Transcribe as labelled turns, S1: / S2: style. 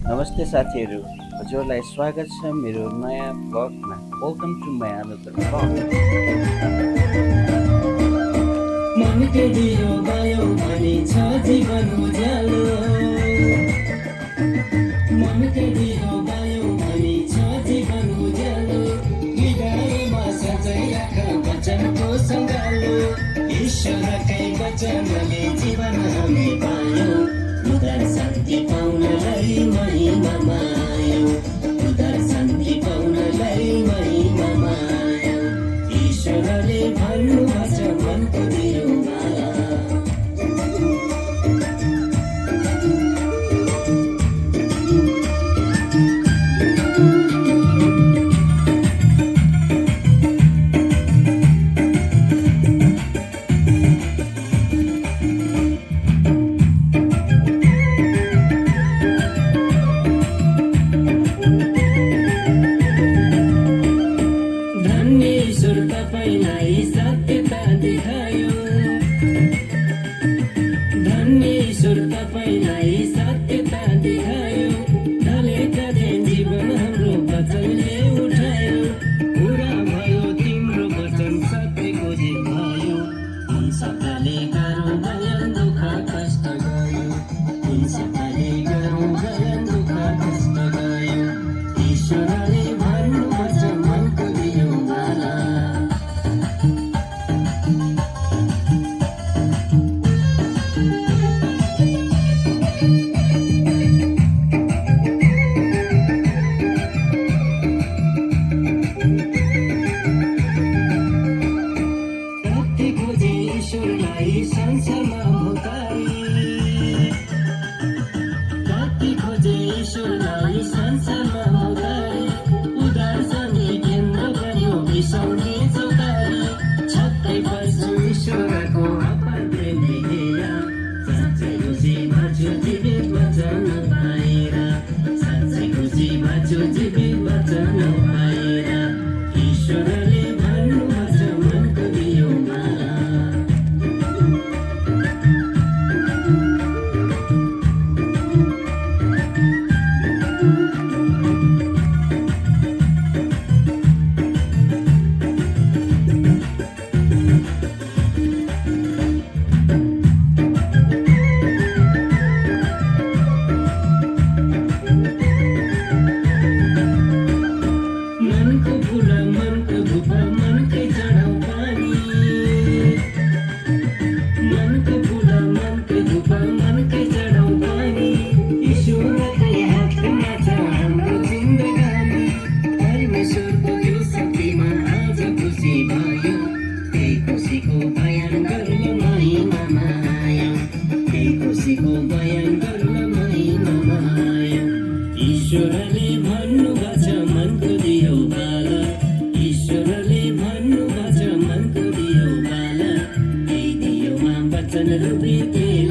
S1: नमस्ते साथीहरू, हजुरलाई स्वागत छ मेरो नयाँ ब्लगमा। Welcome to my another blog.
S2: मनके दियो गयो भने छ जीवन उज्यालो। मनके दियो गयो भने छ जीवन उज्यालो। हृदयमा सजै राख वचनको सङ्गालो। ईश्वरकै वचनले जीवन हामी पायौँ। उदार शान्ति पाउनलाई महिमा मायौँ। उदार शान्ति पाउनलाई महिमा मायौँ। ईश्वरले भन्नुभएको छ मनको दियो माया। धन्य ईश्वर तपाईँलाई सत्यता देखायो। धन्य ईश्वर तपाईँलाई सत्यता देखायो। ढलेका दिन जीवन हाम्रो वचनले उठायो। पुरा भयो तिम्रो वचन सत्यको जे भयो। हिंसाले गरौँ भयन दुःख कष्ट गयो। हिंसाले गरौँ भयन दुःख कष्ट गयो। ईश्वरले भन्नुभएको छ मनको दियो माला। कति खोजे ईश्वरलाई संसारमा भोकाई। कति खोजे ईश्वरलाई संसारमा भोकाई। उदार सँगै केन्द्र गर्यो बिसाउने चौतारी। छक्कै पर्छु ईश्वरको अपार प्रेम देखेर। साँच्चै खुसी भएको जीवित वचन पाएर। साँच्चै खुसी भएको जीवित वचन पाएर। ईश्वरले भन्नुभएको छ मनको दियो माला। मनको फुल मनको धुप मनकै चढाउ पानी। मनको फुल मनकै धुप मनकै चढाउ पानी। ईश्वरकै हातमा छ हाम्रो जिन्दगानी। परमेश्वरको यो शक्तिमा आज खुसी भयो। त्यही खुसीको बयान गर्न महिमा मायौँ। त्यही खुसीको बयान गर्न महिमा मायौँ। ईश्वरले भन्नुभएको छ मनको दियो बाला। ईश्वरले भन्नुभएको छ मनको दियो बाला। त्यही दियोमा वचन रूपी तेल